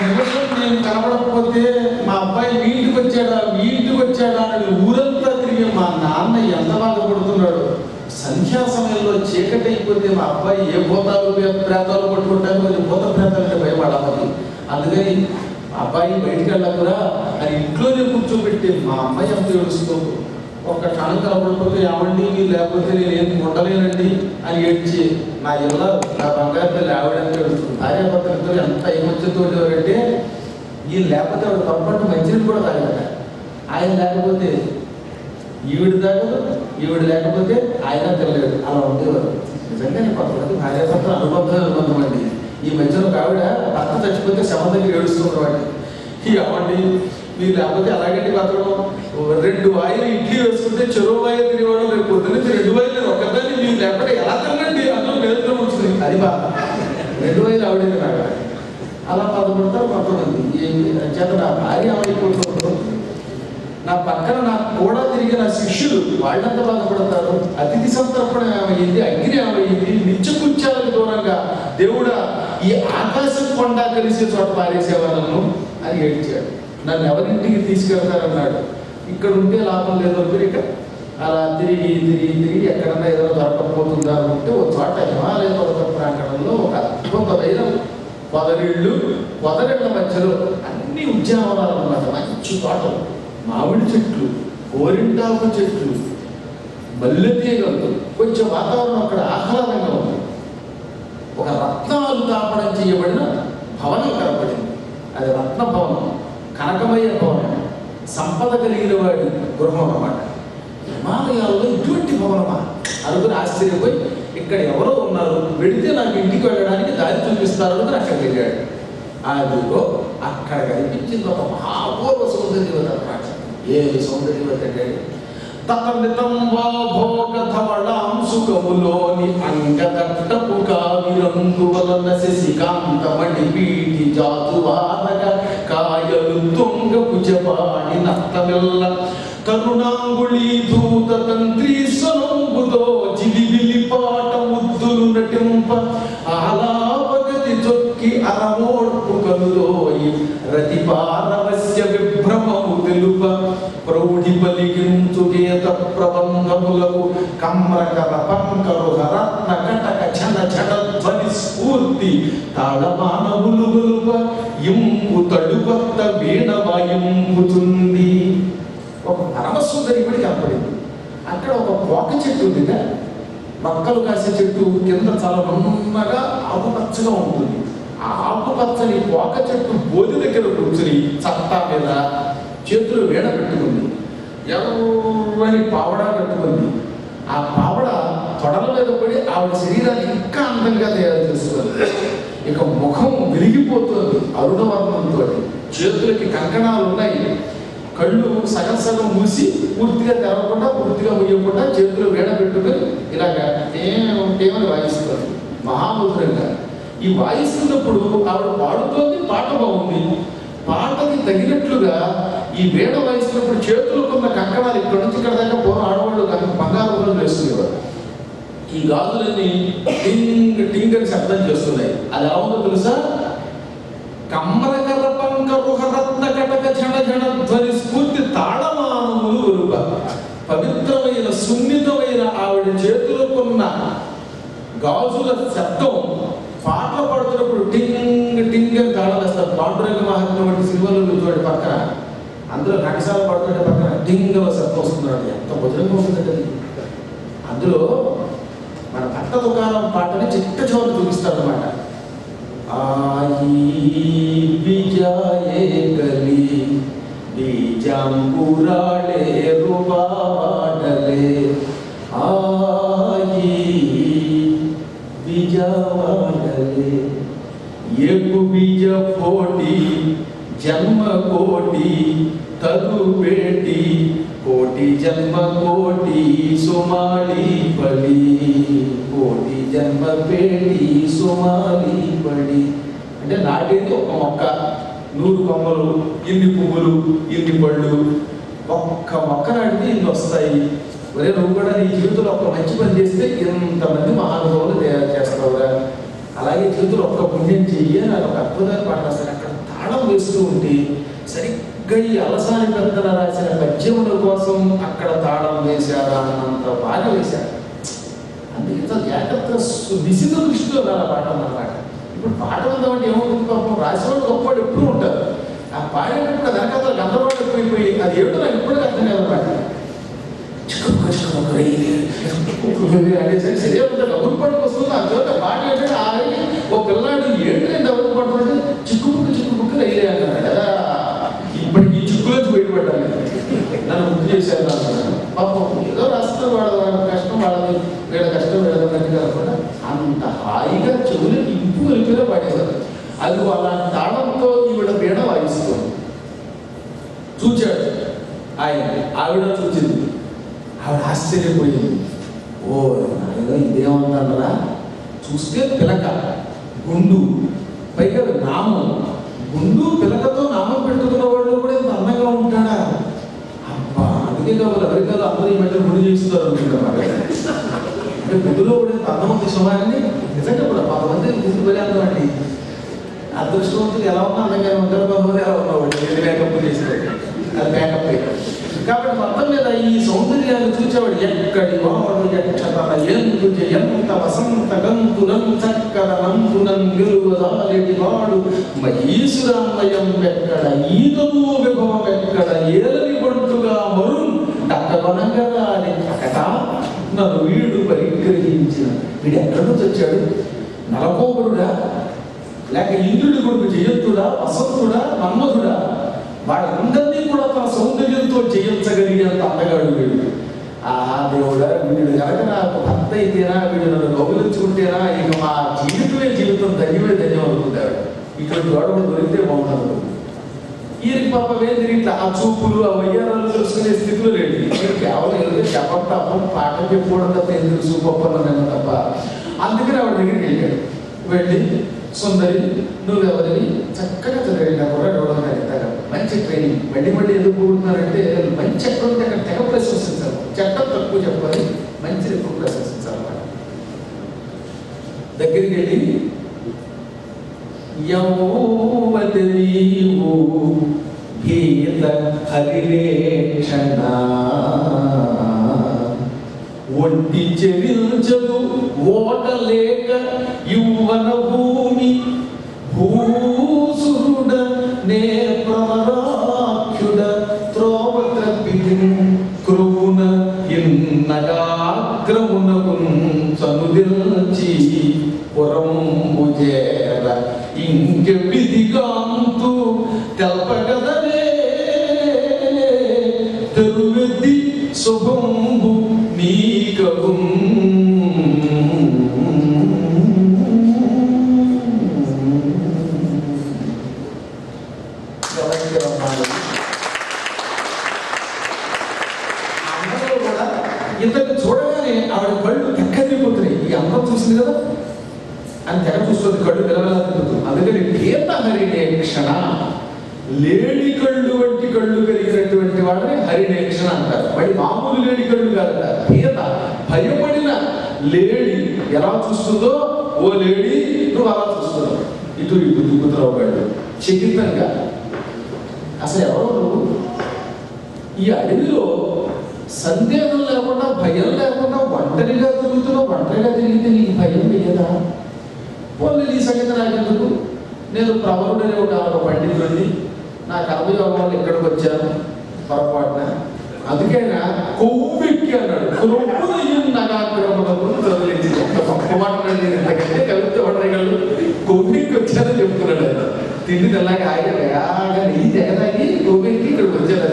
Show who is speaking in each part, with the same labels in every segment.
Speaker 1: నిమిషం నేను కనబడకపోతే మా అబ్బాయి మీ ఇంటికి వచ్చాడా అని ఊరంతా తిరిగి మా నాన్న ఎంత బాధపడుతున్నాడు. సంధ్యా సమయంలో చీకటి అయిపోతే మా అబ్బాయి ఏ భూతాలు ప్రేతాలు పట్టుకుంటారో కొంచెం భూత ప్రేతాలంటే భయపడాలి. అందుకని అబ్బాయి బయటికి వెళ్ళకురా అని ఇంట్లోనే కూర్చోబెట్టి మా అమ్మాయి అంత ఏడుస్తుంది. ఒక్క క్షణం కనబడిపోతే ఏమండి లేకపోతే నేనేం ఉండలేనండి అని ఏడ్చి నా ఇళ్ళ నా బంగారు పిల్లలు ఆవిడంతా ఏడుస్తుంది. భార్యాభర్తలతో ఎంత ఐమత్యంతో అంటే ఈ లేకపోతే ఆవిడ తప్పట్టు మంచిని కూడా తాగట. ఆయన లేకపోతే ఈవిడ తాగదు, ఈవిడ లేకపోతే ఆయన తినలేదు. అలా ఉండేవారు. నిజంగానే కొంతమంది భార్యాభర్తలు అనుబంధం అండి. ఈ మధ్యలో ఒక ఆవిడ భర్త చచ్చిపోతే శవం దగ్గర ఏడుస్తున్నారు వాడిని. ఈ అవ్వండి మీరు లేకపోతే అలాగండి బతకడం 2 వాయిలు ఇడ్లీ వేసుకుంటే చెరువు వాయి తినేవాడు రేపు పొద్దున్న 2 వాయిలు ఒక్కదాన్ని మీరు లేకపోతే ఎలా తినండి అందులో నేర్చుకుని వచ్చింది. అది బాధ 2 వాయిలు ఆవిడేది రాక అలా బాధపడతారు కొంతమంది. చేత నా భార్య ఏమైపోతుందో నా పక్కన నాకు కూడా తిరిగి నా శిష్యులు వాళ్ళంతా బాధపడతారు. అతిథి సంతర్పణ ఏమైంది, అగ్ని ఏమైంది, నిత్యకృత్యాలకు దూరంగా దేవుడా ఈ ఆకాశం కొండ కలిసే చోట పారేసేవాళ్ళను అని ఏడ్చాడు. నన్ను ఎవరింటికి తీసుకెళ్తారన్నాడు. ఇక్కడ ఉంటే లాభం లేదు ఇక అలా తిరిగి ఎక్కడన్నా ఏదైనా దొరకకపోతుందా అనుకుంటే ఒక చోట హిమాలయ పర్వత ప్రాంగణంలో ఒక అద్భుతమైన పొదరిళ్ల మధ్యలో అన్ని ఉద్యానవనాలు అన్నమాట. మంచి తోటలు, మామిడి చెట్లు, గోరింటాకు చెట్లు, మల్లె తీగలు, కొంచెం వాతావరణం అక్కడ ఆహ్లాదంగా ఉంది. ఒక రత్నాలు తాపడం చేయబడిన భవనం కనపడింది. అది రత్న భవనం, కనకమయ్య భవనం, సంపద కలిగిన వాడి గృహం అన్నమాట. హిమాలయాల్లో ఇటువంటి భవనమా అనుకుని ఆశ్చర్యపోయి ఇక్కడ ఎవరో ఉన్నారు, వెళితే నాకు ఇంటికి వెళ్ళడానికి దారి చూపిస్తారు అనుకుని అక్కడికి వెళ్ళాడు. అదిగో అక్కడ కనిపించింది ఒక మహాపూర్వ సౌందర్యవత అన్నమాట. ఏ సౌందర్యవత అంటే తపనితంబాభోగధవళాంశుకములోని అంగదట్టపు కావిరంగు వలన శశికాంతమణి పీఠి జాతువారగ కాయలు తొంగ భుజపాణి నత్తమిల్ల కరుణాంగుళీ ధూత తంత్రీశ్వరంబుదో జిలిబిలి పాట ముద్దులు నటింప ఆలాపగతి చొక్కి అరమోడ్పు కనులోయి రతి పారవస్య విభ్రమము తెలుప ప్రౌఢి పలికించు గీత ప్రబంధములకు కమ్రకర పంకరు రత్న కటక ఛన ఛడధ్వని స్ఫూర్తి తాళమానవులు గొలుప ఇంపు తడుకొత్త వీణ వాయింపుతుంది. ఒక పరమసుందరిపడి కనపడింది. అక్కడ ఒక పోక చెట్టు ఉందిగా, మొక్కలు కాసే చెట్టు కింద చాలా నున్నగా ఆకుపచ్చగా ఉంటుంది. ఆ ఆకుపచ్చని పోక చెట్టు బోధి దగ్గర కూర్చుని చట్టా మీద చేతులు వేడ పెట్టుకుంది. ఎర్రని పావడా కట్టుకుంది. ఆ పావడ తొడల మీద పడి ఆవిడ శరీరాన్ని ఇంకా అందంగా తయారు చేస్తుంది. ఇక ముఖం విరిగిపోతుంది అరుణవర్ణంతో. చేతులకి కంకణాలు ఉన్నాయి. కళ్ళు సగం మూసి పూర్తిగా తెరవకుండా పూర్తిగా ముయ్యకుండా చేతులు వేడ పెట్టుకొని ఇలాగా ఏమని వాయిస్తారు మహామధురంగా. ఈ వాయిస్తున్నప్పుడు ఆవిడ పాడుతోంది, పాట బాగుంది. పాటకి తగినట్లుగా ఈ వేడ వాయిస్తున్నప్పుడు చేతులకున్న కంకణాలు ఇక్కడ నుంచి ఇక్కడ దాకా పూర్వం ఆడవాళ్ళు బంగారు గుణం వేసుకునేవారు. ఈ గాజులన్నీ టింగ్ టింగ్ అని శబ్దం చేస్తున్నాయి. అది ఎలా ఉందో తెలుసా? కమ్మరకర పంకరుహరత్న కటక ఝణ ఝణ ధ్వని స్ఫూర్తి తాళమానములు వెలుప. పవిత్రమైన సున్నితమైన ఆవిడ చేతులకున్న గాజుల శబ్దం పాటలు పాడుతున్నప్పుడు టింగ్ టింగ్ అని తాళం వేస్తారు. పాండురంగ మహాత్మ వంటి సినిమాలు చూడండి, పక్కన అందులో నటసాలు పాడుతుంటే పక్కన టింగ్ శబ్దం వస్తున్నాడు. ఎంత మధురంగా ఉంటుందంటే అది. అందులో మన పట్ట దుకాణం పాటని చిట్ట చివరి చూపిస్తాడు అన్నమాట. కలి బీజాంకురాళే రుబాడలే ఆయి బీజాడలే ఏకు బీజ పోటీ జన్మ కోటి తరు పేటి కోటి జన్మ కోటి సుమాలి పడి కోటి జన్మ పేటి సుమాలి పడి. అంటే నాటేది ఒక మొక్క, 100 కొమ్మలు, ఇన్ని పువ్వులు, ఇన్ని పళ్ళు. ఒక్క మొక్క నాటితే ఇన్ని వస్తాయి. ఒరే నువ్వు కూడా నీ జీవితంలో ఒక మంచి పని చేస్తే ఇంతమంది మహానుభావులు తయారు చేస్తావురా. అలాగే జీవితంలో ఒక్క పుణ్యం చెయ్యి అని ఒక అద్భుతమైన పాట రాస్తాను. అక్కడ తాళం వేస్తూ ఉంటే సరిగ్గా ఈ అలసాని పెద్దల రాసిన పద్యముల కోసం అక్కడ తాళం వేశారా అన్నంత బాగా వేశారు. అందుకే జాగ్రత్త నిశిత దృష్టిలో రాల పాఠం అన్నమాట. ఇప్పుడు పాట ఉందామంటే ఏమవుతుంది, పాపం రాసేవాడు గొప్పవాడు ఎప్పుడూ ఉంటారు. ఆ పాడేటప్పుడు వెనకాల గందరవాడు ఎక్కువైపోయి అది ఏమిటో నాకు ఇప్పుడు అర్థం కాదన్నమాట. అనేసరికి సరే ఉంటుంది అమృత పట్టుకు వస్తుంది. ఆ తర్వాత పాట ఏంటంటే ఆగి ఓ పిల్లాడు ఏంటంటే అమృత పట్టుకుంటే చిక్కు రైలే అన్నాడు కదా. ఇప్పటికి ఈ చిక్కులోంచి బయటపడ్డాను, నన్ను గుర్తు చేశారు అన్నాడు. పాపం ఏదో రాస్తారు, వాళ్ళ కష్టం వాళ్ళది, వీళ్ళ కష్టం వీళ్ళదన్నట్టు కాకుండా అంత హాయిగా చెవులకి ఇంపు కలిపిగా పాడేశారు. అది అలాంటి తాళంతో ఈవిడ వీణ వాయిస్తుంది. చూచాడు ఆయన, ఆవిడ చూచింది. ఆవిడ ఆశ్చర్యపోయింది. ఓ నాయన ఇదేమన్నారా, చూస్తే పిలక గుండు, పైగా నామం. గుండు పిలకతో నామం పెట్టుకున్న వాళ్ళు కూడా ఇంత అందంగా ఉంటాడా? అబ్బా, అందుకే కావాలి అమెరికాలో అందరూ ఈ మధ్య గుండు చేస్తున్నారు అనుకుంటున్నారు. అంటే గుండులో కూడా ఇంత అందం ఉంది సుమారని. నిజంగా కూడా కొంతమంది గుండు పని అందం అండి. అదృష్టవంతులు ఎలా ఉన్నా అందంగా ఉంటారు, కొంతమంది ఎలా ఉన్నవాడు మేకప్ చేసుకోండి, అది మేకప్. కాబట్టి మొత్తం మీద ఈ సౌందర్యాన్ని చూసేవాడు ఎక్కడి వాడు ఎక్కడన ఎందు ఎంత వసంత గంతునం చక్కదనంతునం గెలువదాలేటి వాడు మహీసురామయం ఎక్కడ ఈతము విభవం ఎక్కడ ఏలని బంటుగా మరున్ దక్కవనంగా అని అకట నన్ను వీడు పరిగ్రహించిన. వీడు ఎక్కడి నుంచి వచ్చాడు? నలకోబరుడా, లేక ఇంద్రుడి కొడుకు జయంతుడా, వసంతుడా, మన్మధుడా? వాళ్ళందరినీ కూడా తన సౌందర్యంతో జయించగలిగేంత అందగాడు వీడు. ఆ దేవుడా, వీడు కనుక నాకు భర్త అయితేనా, వీడు నన్ను కౌగిలించుకుంటేనా ఇక మా జీవితం ధన్యమే ధన్యం అనుకుంటాడు. ఇటువంటి వాడు దొరికితే బాగుంటుంది. ఈయనకి పాప వేది ఇట్లా ఆ చూపులు ఆ వయ్యారాలు తెలుసుకునే స్థితిలో లేడు. కేవలం ఏదో చెప్పడం పాట చెప్పుకోవడం తప్ప ఎందుకు చూపొప్పన్నాను తప్ప. అందుకని ఆవిడ దగ్గరికి వెళ్ళాడు. వెళ్ళి సుందరి నువ్వెవరిని చక్కగా చదివాడు కూడా ఇవ్వడం మంచి ట్రైనింగ్. మళ్ళీ ఎందుకు కూడుతున్నారంటే మంచి ఎక్కడ ఉంటే అక్కడ తెగ ప్రశంసించాలి, చట్టం తక్కువ చెప్పాలి, మంచిది ఎక్కువ ప్రశంసించాలన్నమాట. దగ్గరికి వెళ్ళి యౌవతి నీవు గీత హరిరేక్షణ ఒంటి చెవించదు ఓటలేక యువన భూమి భూసురుడ నే ప్రవరాఖ్యుడ త్రోవ త్రపిన్ క్రూన ఇన్నగాగ్రమునకు చనుదిల్చి పురంబు చేర ఇంకెవిధిగాంతు తెల్పగదనే తెరువెద్ది శుభంబు నీకగు ఇంతకు చూడగానే ఆవిడ కళ్ళు తెక్కదిపోతున్నాయి. ఈ అందం చూసింది కదా అని తెగ చూస్తుంది, కళ్ళు పిలవలా తిరుగుతుంది. అందుకని గీత హరినేక్షణ, లేడి కళ్ళు వంటి కళ్ళు కలిగినటువంటి వాడిని హరినేక్షణ అంటారు. వాడి మామూలు లేడి కళ్ళు కాదట. గీత భయపడిన లేడి ఎలా చూస్తుందో ఓ లేడి నువ్వు అలా చూస్తున్నావు, ఇటు ఇటు దిగుతున్నావు కళ్ళు చకితంగా. అసలు ఎవరో నువ్వు ఈ అడవిలో సందేహం లేకుండా భయం లేకుండా ఒంటరిగా తిరుగుతున్నావు. ఒంటరిగా తిరిగితే నీకు భయం వేయదా? పోనీ నీ సంగతి నాకెందుకు, నేను ప్రవరుడనే ఒక పండితుడిని, నా కర్మయోగం వల్ల ఇక్కడికి వచ్చాను పొరపాటున, అందుకైనా కొవ్వెక్కి అన్నాడు. కొవ్వెక్కి వచ్చానని చెప్తున్నాడు ఆయన. తిండి తెల్లాక ఆగా ఈ జగదాగి కొవ్వెక్కి ఇక్కడికి వచ్చాడు.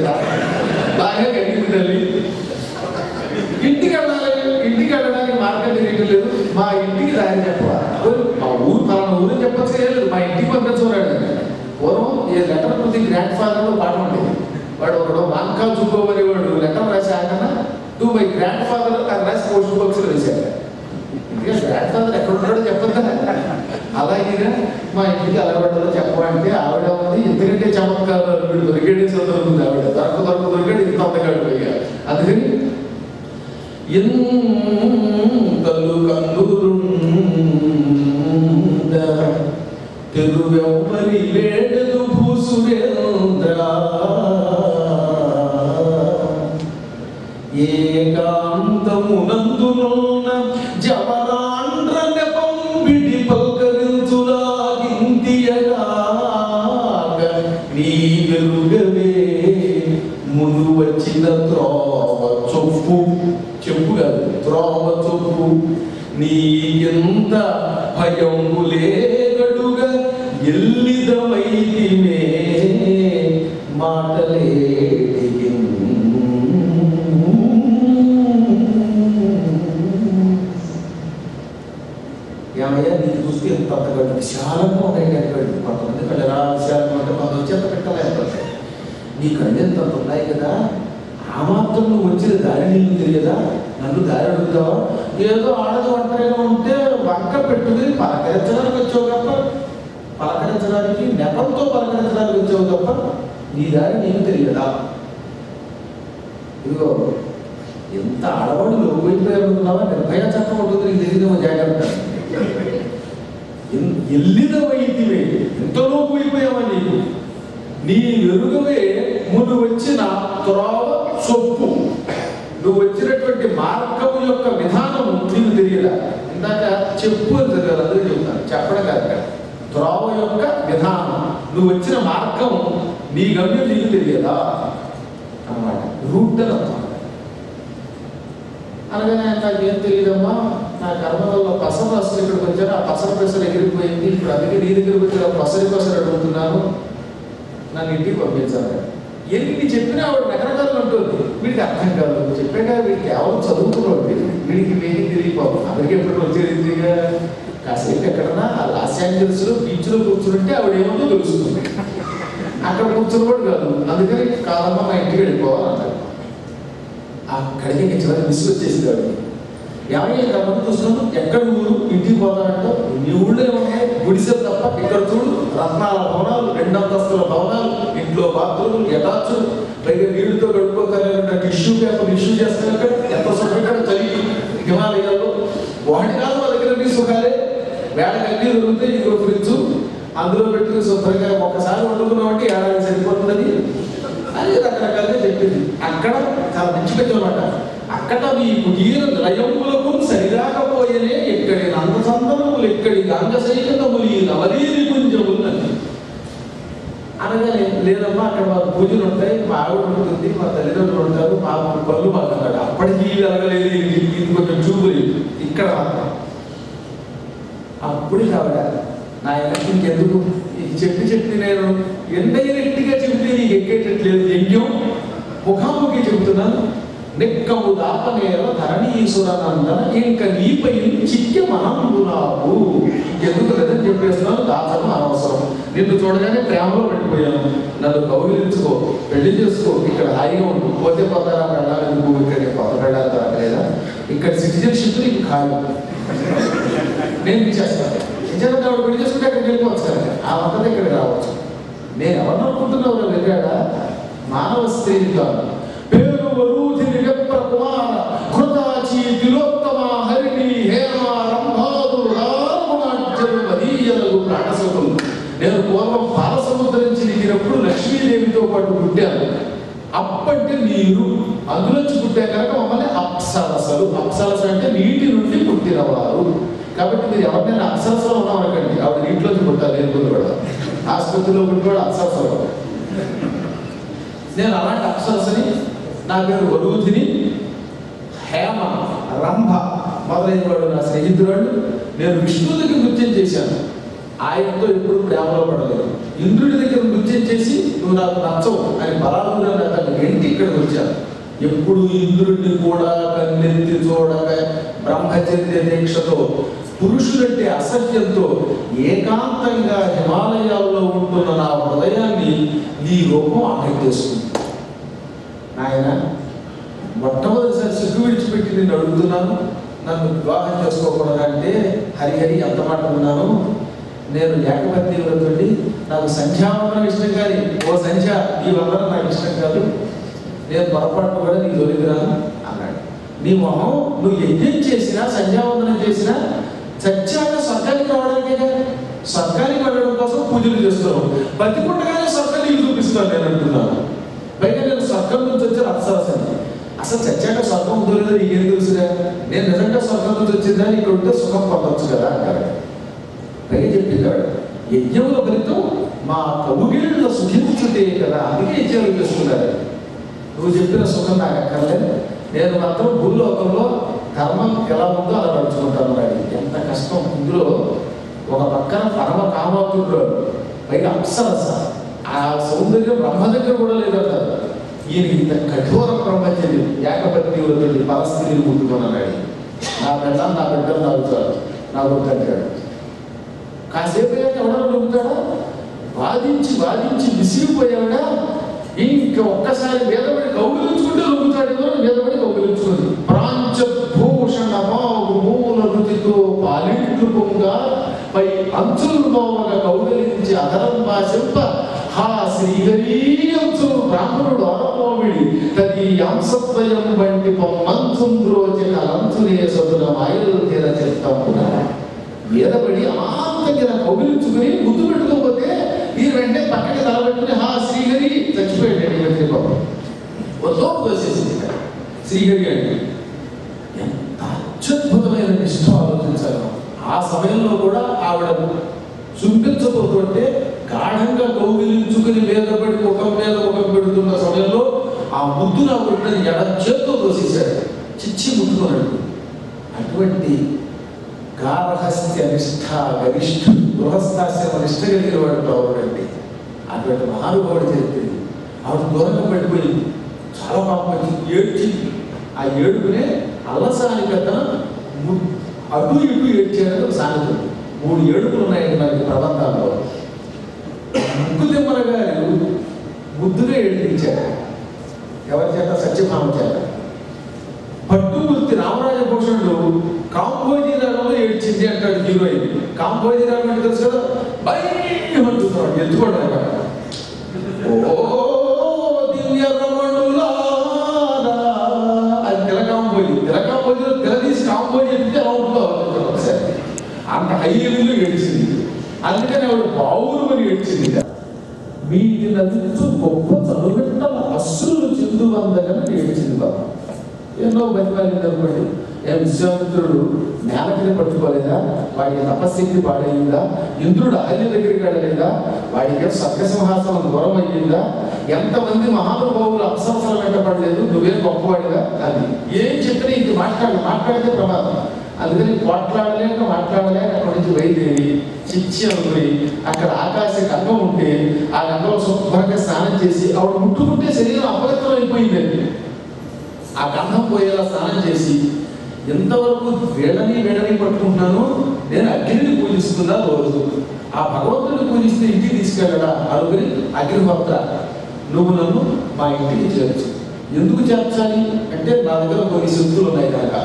Speaker 1: బాగా కలిగింది తల్లి. ఇంటికి వెళ్ళడానికి మార్గం తెలియట్లేదు. మా ఇంటికి దారి చెప్పాలి, మా ఊరు పలానా ఊరు చెప్పచ్చు లేదు, మా ఇంటికి పంపించమన్నాడు. పూర్వం ఈ లెటర్ ప్రతి గ్రాండ్ ఫాదర్లో పాట ఉండేది. వాడు ఒకడు వాంకా చుక్కోమని వాడు లెటర్ రాశాక నువ్వు మై గ్రాండ్ ఫాదర్ అది రాసి పోస్ట్ బాక్స్లో వేశాక ఇంకా గ్రాండ్ ఫాదర్ ఎక్కడ ఉన్నాడో చెప్పద్దా. అలాగే మా ఇంటికి అలవాటులో చెప్పమంటే ఆవిడ ఉంది. ఎందుకంటే చమత్కారం వీడు దొరికేడే చదువుతుంది. ఆవిడ దొరికాడు ఇంత అందగాడు పోయా. అందుకని ఎంతలు కందురుండ తెరువెవ్వరి లేడదు భయంబులే గడుగ ఎల్లిదమైతిమే మాటలేటికి. ఏమయ్యా నీకు చూస్తే ఎంత అంతగడ్డు విశాలంగా ఉంటాయి కళ్ళు. కొంతమంది కళ్ళు ఎలా విశాలంగా ఉంటే కొంత వచ్చి ఎంత పెట్టలేకపోతే నీ కళ్ళు ఎంత ఉన్నాయి కదా, ఆ మాత్రం నువ్వు వచ్చిన దారి నీకు తెలియదా, నన్ను దారి అడుగుతావా? ఏదో ఆడది ఒంటరిగా ఉంటే వంక పెట్టుకుని పలకరించడానికి వచ్చావు తప్ప, పలకరించడానికి నెపంతో పలకరించడానికి వచ్చావు తప్ప నీ దారి నీకు తెలియదా? ఇదిగో ఎంత ఆడవాళ్ళు లోపోయిపోయానుకున్నావా? నిర్భయ చట్టం ఉంటుంది, నీకు తెలియదేమో, జాగ్రత్త. ఎల్లిన వైద్యమే ఎంతలోపు అయిపోయావా నీకు? నీ వెలుగవే ముందు వచ్చిన త్రోవ చొప్పు, నువ్వు వచ్చినటువంటి మార్గం యొక్క విధానం నీకు తెలియదా? ఇందాక చెప్పు అని చదివారు, అందరూ చెప్తాను, చెప్పడం కాదు. త్రోవ యొక్క విధానం, నువ్వు వచ్చిన మార్గం నీ గమ్యం నీకు తెలియదా అన్నమాట. రూట్ అని అర్థం. అనగానే నాకేం తెలియదమ్మా, నా కర్మ వల్ల పసరు అసలు ఇక్కడికి వచ్చాను, ఆ పసర పెసరు ఎగిరిపోయింది, ఇప్పుడు అందుకే నీ దగ్గరికి వచ్చి పసరు అడుగుతున్నాను, నన్ను ఇంటికి పంపించాలి. ఎన్ని చెప్పినా ఆవిడ రకరకాలు ఉంటుంది, వీడికి అర్థం కాదు. చెప్పాక వీడికి కేవలం చదువుకున్నాడు, వీడికి వేడి తిరిగిపోతాం. అందరికీ ఎప్పుడు వచ్చేదిగా కాసేపు ఎక్కడన్నా లాస్ ఏంజల్స్లో బీచ్లో కూర్చుంటే ఆవిడ ఏమో తెలుస్తుంది. అక్కడ కూర్చుని కూడా కాదు, అందుకని కాదమ్మా మా ఇంటికి వెళ్ళిపోవాలన్నారు. అక్కడికి ఇంకా చివరి మిస్ వచ్చేసింది ఆవిడ. ఏమైనా ఇంతమంది చూస్తున్నాం, ఎక్కడ ఊరు ఇంటికి పోతానంటో నీ ఊళ్ళో ఏమన్నాయి, గుడిసెలు తప్ప. ఇక్కడ చూడు, రత్నాల భవనాలు, 2 అంతస్తుల భవనాలు, ఇంట్లో బాత్రూములు, ఎటాచులు, పైగా నీళ్లతో కడుక్కోగలిగిన టిష్యూ పేపర్ ఇష్యూ చేస్తున్నారు. ఎంత సుఖంగా చలి హిమాలయాల్లో వాటి కాదు మా దగ్గర నీ సుఖాలే. వేళకి అన్నీ దొరికితే ఇంకో ఫ్రిడ్జ్ అందులో పెట్టుకుని శుభ్రంగా ఒక్కసారి వండుకున్నామంటే ఏడాది సరిపోతుందని అది రకరకాలుగా చెప్పింది. అక్కడ చాలా మంచి పెట్టమాట. అక్కడ మీ కుటీర లయములకు సరిరాకపోయేనే ఎక్కడి నందసందనములు, ఎక్కడి గంగశైకతములు, ఈ నవలీని పుంజములని అనగానే, లేదమ్మా అక్కడ మా పూజలు ఉంటాయి, మా ఆవిడ ఉంటుంది, మా తల్లిదండ్రులు ఉంటారు, మా పళ్ళు మాకు అన్నాడు. అప్పటికి వెలగలేదు, ఇది కొంచెం చూపులు ఇక్కడ మాత్రం. అప్పుడు ఆవిడ నా ఇంకెందుకు చెప్పి నేను ఇండైరెక్ట్గా చెబితే నీకు ఎక్కేటట్లేదు, యజ్ఞం ముఖాముఖి చెబుతున్నాను. నెక్కము దాపనేల ధరణీసురనందన ఇంక నీపై చిక్కె మనంబు నాకు. ఎందుకు లేదని చెప్పేస్తున్నాను, దాచడం అనవసరం. నిన్ను చూడగానే ప్రేమలో పడిపోయాను, నన్ను కౌగిలించుకో, పెళ్లి చేసుకో, ఇక్కడ హాయిగా ఉండు. పోతే పోతారా వెళ్ళాలి, నువ్వు ఇక్కడ కొత్త వెళ్ళాలి తరగలేదా, ఇక్కడ సిటిజన్షిప్ నీకు ఖాళీ నేను ఇచ్చేస్తాను. నిజంగా ఆవిడ పెళ్లి చేసుకుంటే అక్కడికి వెళ్ళిపోవచ్చు కదా, ఆ వంటది ఇక్కడికి రావచ్చు. నేను ఎవరిని అనుకుంటున్నావు వెళ్ళాడా? మానవ స్త్రీని కాదు. పేరు వరూధిని విప్ర కుమార కృతాచి తిలోత్తమ హరిణి హేమ రంభాదు రామునాట్యము మదీయలకు ప్రాణసకులు. నేను పూర్వం పాలసముద్రం నుంచి దిగినప్పుడు లక్ష్మీదేవితో పాటు పుట్టాను. అప్పటి నీరు అందులోంచి పుట్టే కనుక మమ్మల్ని అప్సరసలు. అప్సరస అంటే నీటి నుండి పుట్టినవారు. కాబట్టి మీరు ఎవరినైనా అప్సరసలో ఉన్నామనకండి, ఆవిడ నీటిలోంచి పుట్టాలి. నేను కూడా ఆసుపత్రిలో పుట్టి కూడా అప్సరసలు. నేను అలాంటి అప్సరసని. నా పేరు వరూధిని. హేమ, రంభ మొదలైన వాడు నా స్నేహితురాడు. నేను విష్ణువు దగ్గర నృత్యం చేశాను, ఆయనతో ఎప్పుడు ప్రేమలో పడలేదు. ఇంద్రుడి దగ్గర నృత్యం చేసి నువ్వు నాకు నచ్చవు అని బలాలుగా అతను ఇంటి ఇక్కడికి వచ్చాను. ఎప్పుడు ఇంద్రుడిని కూడా కన్నెత్తి చూడక బ్రహ్మచర్య దీక్షతో, పురుషులంటే అసహ్యంతో ఏకాంతంగా హిమాలయాల్లో ఉంటున్న నా హృదయాన్ని నీ రూపం ఆకట్టేస్తుంది. ఆయన మొట్టమొదటిసారి సిగ్గు విడిచిపెట్టి నేను అడుగుతున్నాను, నన్ను వివాహం చేసుకోకూడదు అంటే, హరిహరి ఎంత మాట ఉన్నాను, నేను ఏకపత్ని వ్రతుడి, నాకు సంధ్యావందనం ఇష్టం కానీ ఓ సంధ్య ఈ వందనం నాకు ఇష్టం కాదు, నేను పొరపాటు కూడా నీ జోలికి రాను అన్నాడు. నీ మొహం నువ్వు యజ్ఞం చేసినా సంధ్యావందనం చేసినా చచ్చాక స్వర్గానికి రావడానికే, స్వర్గానికి వెళ్ళడం కోసం పూజలు చేస్తున్నావు. బతికుండగానే స్వర్గానికి చూపిస్తాను నేను అంటున్నాను. పైగా నేను స్వర్గం నుంచి వచ్చాను అప్సరసని. అసలు చచ్చాక స్వర్గం ఉందో లేదో నీకేం తెలుసుగా, నేను నిజంగా స్వర్గం నుంచి వచ్చిందా, ఇక్కడ ఉంటే సుఖం పొందవచ్చు కదా అంటారు. పైగా చెప్పేవాడు, యజ్ఞముల ఫలితం మా కౌగిళ్ళ సుఖించుటే కదా, అందుకే యజ్ఞాలు చేసుకున్నారు. నువ్వు చెప్పిన సుఖం నాకు అక్కర్లేదు, నేను మాత్రం భూలోకంలో కర్మం ఎలా ఉందో అలా నడుచుకుంటాను. ఎంత కష్టం ఇందులో ఒక పక్కన పరమ కామాతుడు, పైగా అప్సరస. ఆ సౌందర్యం బ్రహ్మ దగ్గర కూడా లేదంటారు. ఈయన ఇంత కఠోర బ్రహ్మచర్యం, ఏకపత్ని వదిలి పరస్త్రీని ముట్టుకున్నాడు. నా బిడ్డలు తాగుతారు, నా వద్దంటాడు. కాసేపు అయ్యాక ఎవడో నవ్వుతాడా? వాదించి విసిగిపోయాడా ఇంకా ఒక్కసారి వేదపడి కౌగిలించుకుంటే నవ్వుతాడు. వేదపడి కౌగిలించుకుంది. ప్రాంచభూషణ బాగు మూల రుచితో పాలింట్లు పొంగ పై అంచులు మోమగా కౌగిలించి అదరం భాషింప హా శ్రీహరీయంచు బ్రాహ్మణుడు అరమోమిడి తది అంశద్వయం వంటి పొమ్మంచుంద్రోచిన లంచునే సదుల మాయలు తీర చెప్తాము. వేదపడి అమాంతంగా కౌగిలించుకుని ముద్దు పెట్టుకోకపోతే ఈయన వెంటనే పక్కకి తలబెట్టుకుని హా శ్రీహరి చచ్చిపోయాడు. వచ్చేసింది శ్రీహరి అంటే ఎంత అత్యద్భుతమైన నిష్ఠ ఆలోచించాలి. ఆ సమయంలో కూడా ఆవిడ చూపించబోతుంటే గాఢంగా కౌగిలించుకుని వేదపడి ముఖం మీద ముఖం పెడుతున్న సమయంలో ఆ ముద్దు నా ఉంటుంది ఎడ చేత్తో తోసేశాడు. చిచ్చి ముట్టుకున్నాడు. అటువంటి గార్హస్థ్య నిష్ఠ గరిష్ఠుడు, గృహస్థాశ్రమ నిష్ఠ కలిగిన వాడు రావుడండి. అటువంటి మహానుభావుడు చేస్తుంది. ఆవిడ దూరంగా పడిపోయింది. చాలా పాపం వచ్చి ఏడ్చింది. ఆ ఏడుపునే అల్లసాని పెద్ద అటు ఇటు ఏడ్చాడని ఒక సామెత. 3 ఏడుపులు ఉన్నాయండి మనకి ప్రబంధాల్లో. ముగ్గు తిమ్మల గారు ముద్దుగా ఏడిపించారు. ఎవరి చేత? సత్యభామ చేత. పట్టుమూర్తి రామరాజభూషణుడు కాంబోజీ రాగంలో ఏడ్చింది అంటాడు హీరోయిన్. కాంబోజీ రాగం అంటే తెలుసు కదా, భయం అంటున్నాడు ఎత్తుకోవడం. ఓ దివ్య రమణులారా అది తిలకాంబోజీ. తిలకాంబోజీలో తిలదీసి కాంబోజీ ఎత్తితే ఎలా ఉంటుందో ఒకసారి అంత హై లెవెల్లో ఏడ్చింది. అందుకని ఆవిడ బావురు అని ఏడ్చింది. వీటినంతూ గొప్ప చదువుపెట్టాల అశ్రులు చెందు వందగని ఏడ్చింది బాబా. ఎన్నో బతికాలింది అనుకోండి. విశ్వామిత్రుడు నేలకిని పట్టుకోలేదా? వాడికి తపశక్తి పాడైందా? ఇంద్రుడు అహల్య దగ్గరికి వెళ్ళలేదా? వాడికి సత్యసింహాసనం దూరం అయ్యిందా? ఎంతమంది మహానుభావులు అప్సరసలు వెంటపడలేదు? నువ్వే గొప్పవాడిగా? అది ఏం చెప్పినా ఇది మాట్లాడితే ప్రమాదం. అందుకని మాట్లాడలేక అక్కడి నుంచి బయలుదేరి చిచ్చి అనుకుని అక్కడ ఆకాశ గంగం ఉంటే ఆ గంగలో శుభ్రంగా స్నానం చేసి ఆవిడ ముట్టుకుంటే శరీరం అపవిత్రం అయిపోయిందండి. ఆ గంధం పోయేలా స్నానం చేసి ఎంతవరకు వేడని పట్టుకుంటున్నాను, నేను అగ్నిని పూజిస్తున్నా రోజు. ఆ భగవంతుడిని పూజిస్తే ఇంటికి తీసుకెళ్ళడా? అనుకుని అగ్నిహోత్ర నువ్వు నన్ను మా ఇంటికి చేర్చు. ఎందుకు చేర్చాలి అంటే నా దగ్గర కొన్ని శక్తులు ఉన్నాయి కనుక.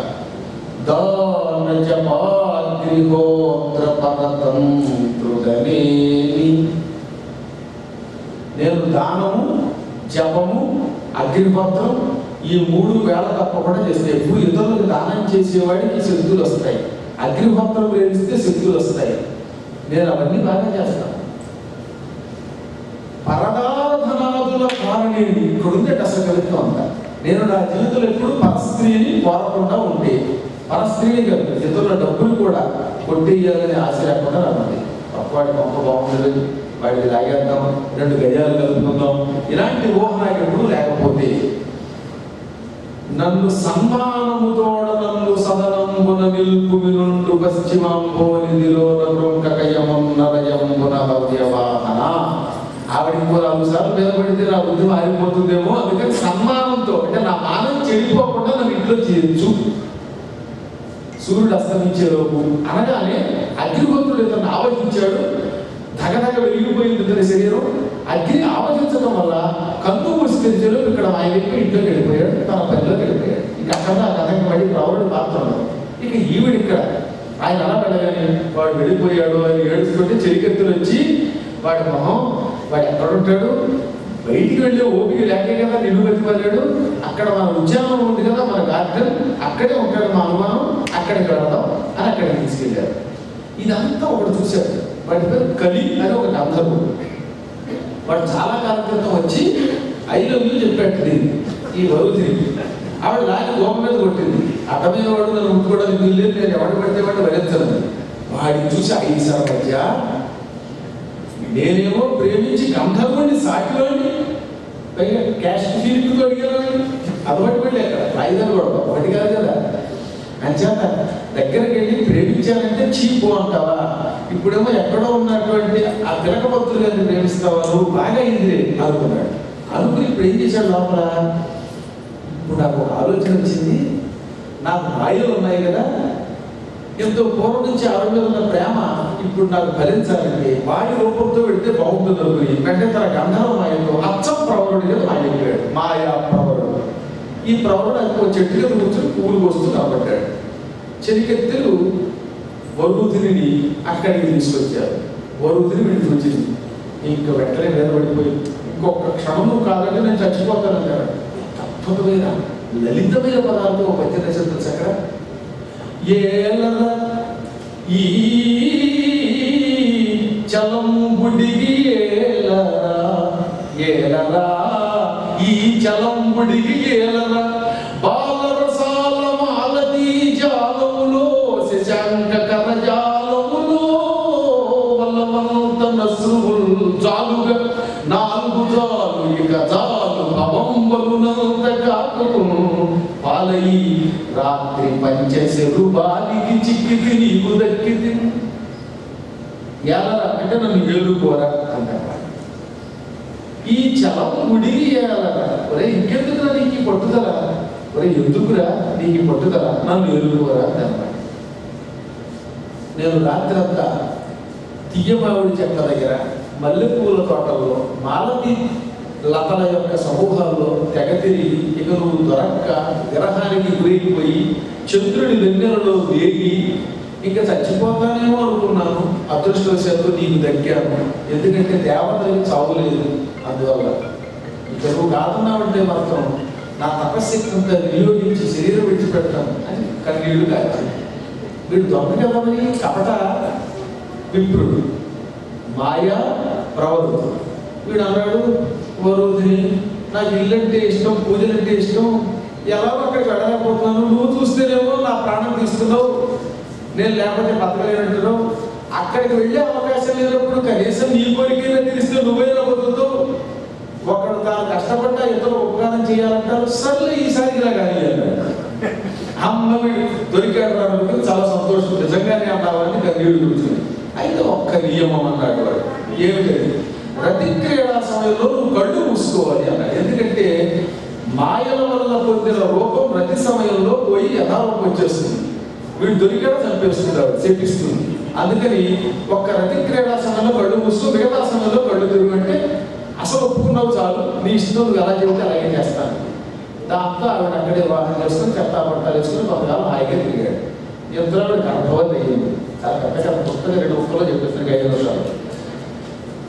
Speaker 1: నేను దానము, జపము, అగ్నిహోత్రం ఈ 3 వేళ తప్పకుండా చేస్తే ఎప్పుడు ఇతరులకు దానం చేసేవాడికి శక్తులు వస్తాయి. అగ్నిహోత్రం ప్రేమిస్తే శక్తులు వస్తాయి. నేను అవన్నీ బాగా చేస్తాను. పరదాధనాదుల కారణేది ఇక్కడుంది అసలు కలుగుతూ అంతా. నేను నా జీవితంలో ఎప్పుడు పరస్త్రీని కోరకుండా ఉంటే, పరస్త్రీని కాదు ఇతరుల డబ్బులు కూడా కొట్టేయాలనే ఆశ లేకుండా రావాలి. వాడి గొప్ప బాగుండదు, వాడికి లాగేద్దాం, 2 గజాలు కలుపుకుందాం, ఇలాంటి ఊహ నాకు ఎప్పుడు లేకపోతే నన్ను సన్మానముతోడ నన్ను సదనంబున నిల్పుమి నుండు పశ్చిమాంబోనిధిలో నృంకకయమున్నరయమున భవ్యవాహన. ఆవిడికి 4 సార్లు మీద పడితే నా బుద్ధి మారిపోతుందేమో, అందుకని సన్మానంతో అంటే నా మానం చెడిపోకుండా నన్ను ఇంట్లో చేయొచ్చు. సూర్యుడు అస్తమించేలోపు అనగానే అగ్నిహోత్రుడు ఇతను ఆవహించాడు. ధగధగ వెలిగిపోయింది ఇతని శరీరం. అగ్ని ఆవహించడం వల్ల కన్ను మూసి తెరిచేలోపు ఇక్కడ ఆయన ఇంట్లోకి వెళ్ళిపోయాడు, తన పనిలోకి వెళ్ళిపోయాడు. ఇక అక్కడ ఆ కథకి పడి ప్రౌఢుడు పాత్రలు. ఇక ఈవిడ ఇక్కడ ఆయన అలా వెళ్ళగానే వాడు వెళ్ళిపోయాడు అని ఏడుచుకుంటే చెలికెత్తులు వచ్చి వాడి మొహం, వాడు ఎక్కడుంటాడు, బయటికి వెళ్ళే ఓపిక లేకే కదా నిన్ను బతిపల్లాడు. అక్కడ మన ఉద్యానం ఉంది కదా, మన గార్డెన్, అక్కడే ఉంటాడు మా అనుమానం, అక్కడికి వెళదాం అని అక్కడికి తీసుకెళ్ళారు. ఇదంతా ఒకటి చూశాడు. వాడి పేరు కలి అని ఒక గంధర్వుడు. వాడు చాలా కాలం క్రితం వచ్చి ఐ లవ్ యూ చెప్పాడు ఈ వరుదిని. ఆవిడ లాగి గోప మీద కొట్టింది. అర్థమైన వాడు నన్ను ముట్టుకోవడానికి వీళ్ళు, నేను ఎవడు పడితే వాడిని వరించను. వాడిని చూసి 5 సార్లు మధ్య నేనేమో ప్రేమించి గంధర్వుడిని సాటివాడిని, పైగా క్యాష్ ఫీల్డ్తో అడిగాను. అదొకటి వెళ్ళి అక్కడ వాయిదాలు కూడా ఒకటి కాదు కదా. అంచేత దగ్గరికి వెళ్ళి ప్రేమించానంటే చీపు అంటావా? ఇప్పుడేమో ఎక్కడో ఉన్నటువంటి ఆ తిలకపత్రులు గారిని ప్రేమిస్తావా, నువ్వు బాగా అయింది అనుకున్నాడు. అనుకుని ఇప్పుడు ఏం చేశాడు లోపల, ఇప్పుడు నాకు ఒక ఆలోచన వచ్చింది, నాకు మాయలు ఉన్నాయి కదా, ఎంతో పూర్వం నుంచి ఆవిడ మీద ఉన్న ప్రేమ ఇప్పుడు నాకు ఫలించాలంటే వాడి రూపంతో పెడితే బాగుంటుంది అనుకుని వెంటనే తన గంధర్వ మాయతో అచ్చం ప్రవరుడి మీద మాయ చెప్పాడు. మాయా ప్రవరుడు. ఈ ప్రవరుడు అది ఒక చెట్టు మీద కూర్చొని పువ్వులు కోస్తూ కాబట్టాడు. చెలికెత్తెలు వరుదిని అక్కడికి తీసుకొచ్చారు. వరుదిని వీడికి వచ్చింది. ఇంకా వెంటనే నిలబడిపోయి ఇంకొక క్షణము కాదంటే నేను చచ్చిపోతాను అన్నాడు. అద్భుతమైన లలితమైన పదాలతో ఒక పద్య రచన చక్ర ఏలరా ఈ చలంబుడిగి ఏలరా ఏలరా ఈ చలంబుడిగి ఏలరా బాలరసాల మాలతీ జాలములో శశాంక కరజాలములో వల్లవంత నస్రువుల్ జాలుగా నాలుగు జాలు ఇక జాలు అవంబలునంత కాకును పాలయి రాత్రి పంచశరు బాలికి చిక్కిది నీకు దక్కిది. ఏలరా అంటే నన్ను ఏలుకోరా అంటారు. ఈ చలం గుడి ఏలరా, ఒరే ఇంకెందుకురా నీకు పట్టుదల, ఒరే ఎందుకురా నీకు పట్టుదల, నన్ను ఏలుకోరా అంటారు. నేను రాత్రంతా తీయమావిడి చెట్ల దగ్గర మల్లెపూల తోటల్లో మాలతి లతల యొక్క సమూహాల్లో తెగ తిరిగి ఇక నువ్వు దొరక్క విరహానికి గురైపోయి చంద్రుడి వెన్నెలలో వేగి ఇంకా చచ్చిపోతానేమో అనుకున్నాను. అదృష్టవశాత్తు నీకు దక్కాను, ఎందుకంటే దేవతలకు చావులేదు. అందువల్ల ఇక నువ్వు కాదన్నావంటే మాత్రం నా తపశక్తి అంతా వినియోగించి శరీరం విడిచిపెడతాను అని కన్నీళ్లు కాచాను. వీడు దొంగ కదమని కపట విప్రుడు, మాయా ప్రవరుడు. వీడు అన్నాడు, ఓ రోజుని నాకు ఇల్లంటే ఇష్టం, పూజలంటే ఇష్టం, ఎలాగో అక్కడికి వెళ్ళలేకపోతున్నాను, నువ్వు చూస్తేనేమో నా ప్రాణం తీస్తున్నావు, నేను లేకపోతే బతకలేనంటున్నావు, అక్కడికి వెళ్ళే అవకాశం లేనప్పుడు కనీసం నీ కోరికైనా తీరిస్తే నువ్వైనా బతుకుతావు, ఒకడు తాను కష్టపడ్డా ఇతరులు ఉపకారం చేయాలంటారు, సర్లే ఈసారి ఇలా కానీ అమ్మ వీడు దొరికాడు రావడానికి చాలా సంతోషం, నిజంగానే అన్నావని కన్నీళ్ళు కూర్చుని. అయితే ఒక్క నియమం అన్నాడు వాడు, ఏమిటది, రతి క్రీడా సమయంలో నువ్వు కళ్ళు మూసుకోవాలి అన్నాడు. ఎందుకంటే మాయల వల్ల పొందిన రూపం ప్రతి సమయంలో పోయి యథారూపం వచ్చేస్తుంది, వీడు దొరికాడో చంపేస్తున్నాడు, చేపిస్తుంది. అందుకని ఒక్క రతి క్రీడా సమయంలో కళ్ళు మూస్తూ మిగతా సమయంలో కళ్ళు తిరుగంటే అసలు ఒప్పుకున్నావు చాలు, నీ ఇష్టం నువ్వు ఎలా చెబితే అలాగే చేస్తాను. దాంతో ఆవిడ అక్కడే వివాహం చేసుకుని చెత్తా పట్టాలు వేసుకుని కొంతకాలం హాయిగా తిరిగాడు. ఎంతలో గర్భవతి అయ్యింది. చాలా పెద్ద పుస్తకం 2 ముక్కలో చెప్పేస్తాను 5 నిమిషాలు.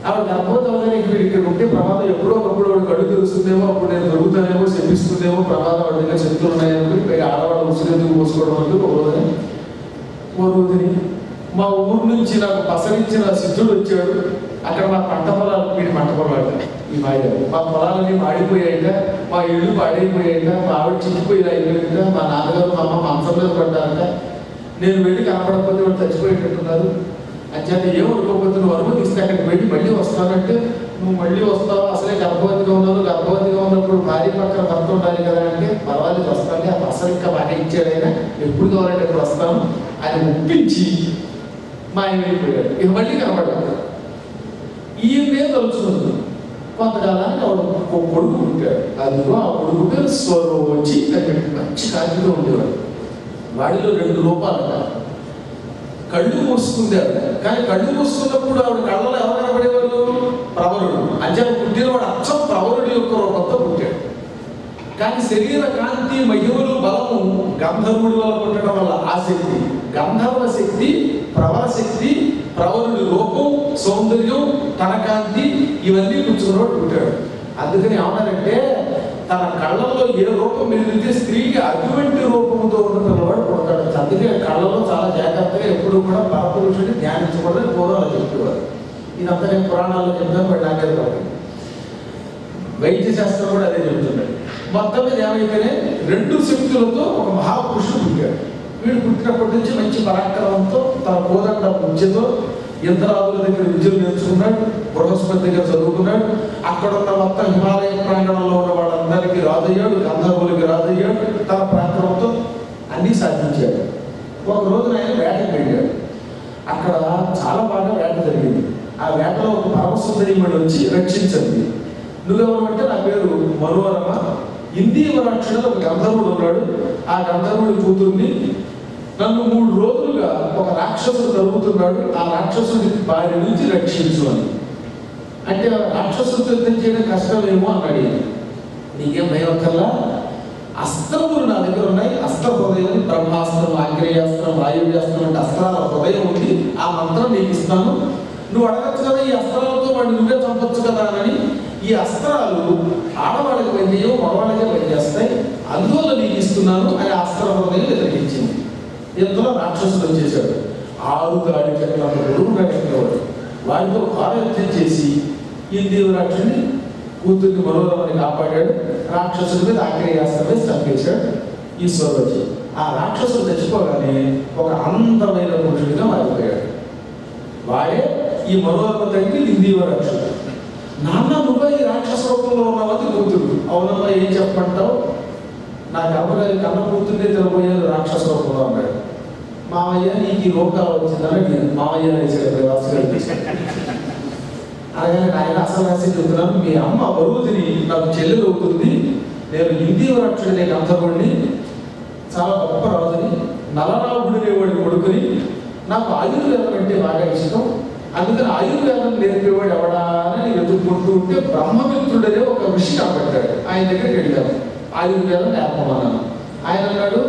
Speaker 1: ఆవిడ గర్భవతి అవుతానే ఇక్కడ ఉంటే ప్రమాదం ఎప్పుడో ఒకప్పుడు వాడు కళ్ళు తెలుస్తుందేమో, అప్పుడు నేను దొరుకుతానేమో, శపిస్తుందేమో, ప్రమాదం వాడి దగ్గర శక్తులు ఉన్నాయనుకుని ఆడవాళ్ళు ఉసురెందుకు పోసుకోవడం అంటూ ఓ రోజుని మా ఊరు నుంచి నాకు పసరించిన సిద్ధుడు వచ్చాడు. అక్కడ మా పంట పొలాలు, వీడి పంట పొలాలు ఈ మాయ, మా పొలాలన్నీ మాడిపోయాయిట, మా ఇళ్ళు పాడైపోయాయిట, మా ఆవిడ చిక్కిపోయిన ఇల్లుట, మా నాన్నగారు మా అమ్మ మంచం మీద పడ్డారట, నేను వెళ్ళి కనపడకపోతే వాడు చచ్చిపోయేటట్టున్నారు, అంచేత ఏమనుకోకపోతే నువ్వు అనుమతిస్తే అక్కడికి వెళ్ళి మళ్ళీ వస్తానంటే, నువ్వు మళ్ళీ వస్తావు, అసలే గర్భవతిగా ఉన్నావు, గర్భవతిగా ఉన్నప్పుడు భార్య పక్కన భర్త ఉండాలి కదా అంటే, పర్వాలేదు వస్తాను, ఆ పసరు ఇంకా బాగా ఇచ్చాడైనా ఎప్పుడు కావాలంటే అక్కడ వస్తాను అని ఒప్పించి మా ఆయన వెళ్ళిపోయాడు. ఇక మళ్ళీ కనపడ్డాడు. ఈయనే తలుచుకుంది. కొంతకాలానికి ఆవిడ ఒక కొడుకు పుట్టాడు. అదిగో ఆ కొడుకు పేరు స్వరోచి అని మంచి కాకితో ఉండేవాడు. వాడిలో 2 రూపాలు కళ్ళు మూసుకుంది ఆవిడ. కానీ కళ్ళు మూసుకున్నప్పుడు ఆవిడ కళ్ళలో ఎవరు కనబడేవాళ్ళు, ప్రవరుడు. అంచేత పుట్టినవాడు అచ్చం ప్రవరుడి యొక్క రూపంతో పుట్టాడు. కానీ శరీర కాంతి, మహిమలు, బలము గంధర్వుడి వల్ల పుట్టడం వల్ల ఆ శక్తి, గంధర్వ శక్తి, ప్రవర శక్తి, ప్రవరుడి రూపం, సౌందర్యం, తన కాంతి ఇవన్నీ పుచ్చుకున్నవాడు పుట్టాడు. అందుకని ఏమన్నారంటే తన కళ్ళల్లో ఏ రూపం ఎదిగితే స్త్రీకి అటువంటి రూపంతో ఉన్న పిల్లవాడు పుడతాడు. అందుకే కళ్ళలో చాలా జాగ్రత్తగా ఎప్పుడు కూడా పరపురుషుడిని ధ్యానించకూడదని పూర్వం అలా చెప్పేవారు. ఇదంతా నేను పురాణాల్లో చెప్తాను, బట్ నాకే కాదు, వైద్య శాస్త్రం కూడా అదే చెప్తున్నాడు. మొత్తం మీద ఏమైతేనే 2 శక్తులతో ఒక మహాపురుషుడు పుట్టాడు. వీడు పుట్టినప్పటి నుంచి మంచి పరాక్రమంతో, తన కోదండ విద్యతో యంత్రాదుల దగ్గర విద్యలు నేర్చుకున్నాడు, బృహస్పతి దగ్గర చదువుకున్నాడు. అక్కడ ఉన్న మొత్తం హిమాలయ ప్రాంగణంలో ఉన్న వాళ్ళందరికీ రాజయ్యాడు, గంధర్వులకి రాజయ్యాడు. తన పరాక్రమంతో అన్నీ సాధించాడు. ఒక రోజున ఆయన వేటకు వెళ్ళాడు. అక్కడ చాలా బాగా వేట జరిగింది. ఆ వేటలో ఒక పరమసుందరిమణి వచ్చి రక్షించింది. నువ్వెవరు అంటే నా పేరు మనోరమ, ఇందీవరాక్షుడు ఒక గంధర్వుడు ఉన్నాడు, ఆ గంధర్వుడి కూతుర్ని నన్ను 3 రోజులుగా ఒక రాక్షసుడు తరుగుతున్నాడు, ఆ రాక్షసుడి బారి నుంచి రక్షించు అని. అంటే రాక్షసుడితో యుద్ధం చేయడం కష్టమేమో అన్నాడు. నీకేం భయం అక్కర్లా, అస్త్రములు నా దగ్గర ఉన్నాయి. అస్త్ర హృదయం, బ్రహ్మాస్త్రం, ఆగ్నేయాస్త్రం, వాయువ్యాస్త్రం అంటే అస్త్రాల హృదయం ఉంది. ఆ మంత్రం నీకు ఇస్తాను, నువ్వు అడగచ్చు కదా ఈ అస్త్రాలతో వాడిని నువ్వే చంపొచ్చు కదా అని. ఈ అస్త్రాలు ఆడవాళ్ళకి పనిచేయవు, మగవాళ్ళకే పనిచేస్తాయి, అందువల్ల నీకు ఇస్తున్నాను అని అస్త్ర హృదయం ఎదిరించింది. ఇంతలో రాక్షసుడు వచ్చేసాడు. 6 గాడి చెట్ల గురువుగా ఎక్కేవాడు. వాడితో యుద్ధం చేసి ఇందీవరాక్షుడిని కూతుర్ని మనోరమని కాపాడాడు. రాక్షసుడి మీద ఆగ్నేయాస్త్రం వేసి చంపేశాడు ఈశ్వరుడు. ఆ రాక్షసుడు చచ్చిపోగానే ఒక అందమైన పురుషుడిగా మారిపోయాడు. వాడే ఈ మనోరమ తండ్రి ఇందీవరాక్షుడు. నాన్న నువ్వు ఈ రాక్షస రూపంలో ఉన్నవని కూతురు. అవునమ్మా ఏం చెప్పమంటావు? నా కమ్మగారి కన్న కూతుర్నే తినబోయేది రాక్షస రూపంలో అన్నాడు. మామయ్య నీకు ఈ రోగాలు వచ్చిందని నేను మామయ్య వేసాడు రాసుగారు. అలాగే ఆయన అసలు రాసి చెబుతున్నాను, మీ అమ్మ బరువుదిని నాకు చెల్లెలు అవుతుంది. నేను ఇందీవరాక్షుడినే గంధర్వుడిని, చాలా గొప్ప రాజుని, నలరావుడినే వాడిని కొడుకుని, నాకు ఆయుర్వేదం అంటే బాగా ఇష్టం. అందుకని ఆయుర్వేదం నేర్పేవాడు ఎవడా అని వెతుక్కుంటూ ఉంటే బ్రహ్మమిత్రుడనే ఒక ఋషి కనబడ్డాడు. ఆయన దగ్గరికి వెళ్ళాము, ఆయుర్వేదం నేర్పమన్నాను. ఆయన అన్నాడు,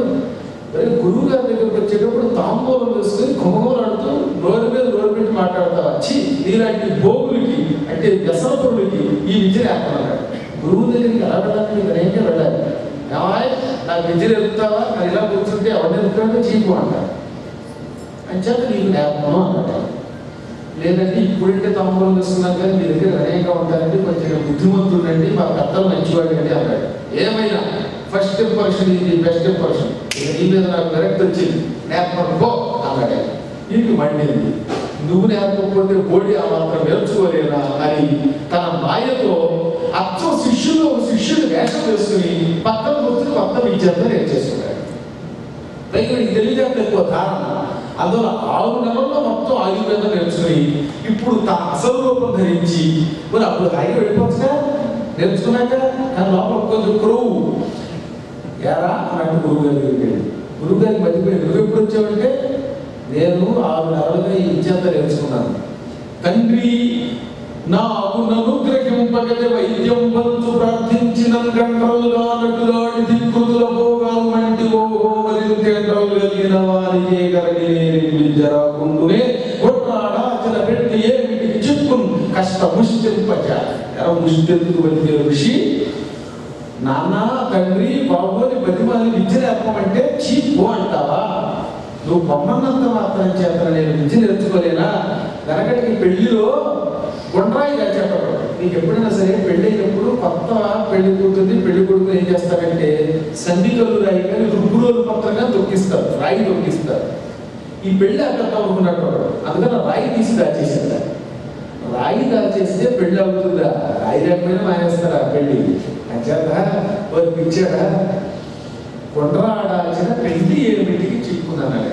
Speaker 1: గురువు గారి దగ్గరికి వచ్చేటప్పుడు తాంబూలం వేసుకుని కుంభకోలాడుతూ నోరు మీద నోరు పెట్టి మాట్లాడతావా? వచ్చి నీలాంటి భోగులకి అంటే వ్యసనపురులకి ఈ విద్య నేర్పమన్నాడు. గురువు దగ్గరికి ఎలా వెళ్ళాలి? వినయంగా వెళ్ళాలి. ఏమాయ్ నాకు విద్య నేర్పుతావా? అది ఇలా కూర్చుంటే ఎవరు నేర్పుతాడో చీపు అంటారు. అంచేత నీకు నేర్పను అన్నాడు. లేదంటే ఇప్పుడంటే తాంబూలం వేసుకున్నాను కానీ మీ దగ్గర వినయంగా ఉంటారండి, కొంచెం బుద్ధిమంతుడండి, మా పెద్దలు మంచివాడు అండి అన్నాడు. ఏమైనా ఫస్ట్ ఇంప్రెషన్ ఇది బెస్ట్ ఇంప్రెషన్, నీ మీద నాకు కరెక్ట్ వచ్చింది, నేర్పనుకో అన్నాడు. నీకు మండింది, నువ్వు నేర్పకపోతే బోడి ఆ మాత్రం నేర్చుకోలేనా అని తన మాయతో అచ్చం శిష్యుడు వేషం వేసుకుని పక్కన కూర్చుని మొత్తం విద్యంతా నేర్చేసుకున్నాడు. పైగా నీకు తెలియజేస్తే ఎక్కువ ధారణ. అందువల్ల 6 నెలల్లో మొత్తం ఆయుర్వేదం నేర్చుకుని ఇప్పుడు తన అసలు రూపం ధరించి మరి అప్పుడు హాయిగా వెళ్ళిపోవచ్చుగా నేర్చుకున్నాక. కానీ లోపల కొంచెం క్రొవ్వు ఎరా అన్నట్టు గురువుగారి వెళ్ళాడు. గురువుగారికి మధ్యపోయి నువ్వు ఎప్పుడు వచ్చావంటే నేను 6 నెలలుగా ఈ విద్యంతా నేర్చుకున్నాను. తండ్రి నాకు అనుగ్రహింపగలి వైద్యం పంచు ప్రార్థించిన గంటలుగా నటులాడి దిక్కుల భోగాలు మంటి ఓహో మరింతేంద్రాలు కలిగిన వారికే కరగిలేని జరాకుండునే కొట్టాడాచన పెట్టి ఏమిటికి చిక్కును కష్ట ముష్టింపచ. ఎలా ముష్టెందుకు బతికే ఋషి నాన్న తండ్రి బాబోని బతిమాలి విద్య నేర్పమంటే చీపు అంటావా? నువ్వు బొమ్మన్నంత మాత్రం చేత నేను విద్య నేర్చుకోలేనా? వెనకటికి పెళ్లిలో గుండ్రాయి దాచేటప్పుడు నీకు ఎప్పుడైనా సరే పెళ్లి అయినప్పుడు కొత్త పెళ్లి కూతుర్ని పెళ్లి కొడుకు ఏం చేస్తారంటే సంధికల్లు రాయి కానీ రుబ్బురోలు పత్రంగా తొక్కిస్తారు, రాయి తొక్కిస్తారు. ఈ పెళ్లి అక్కడ అనుకున్నట్టు అందుకని రాయి తీసి దాచేసారు. రాయి దాచేస్తే పెళ్లి అవుతుందా? రాయి లేకపోయినా మానేస్తారా పెళ్లి? అంచేత వారు పిచ్చాడా? కొండరాడాల్సిన పెళ్లి ఏమిటికి చిక్కున్నాను.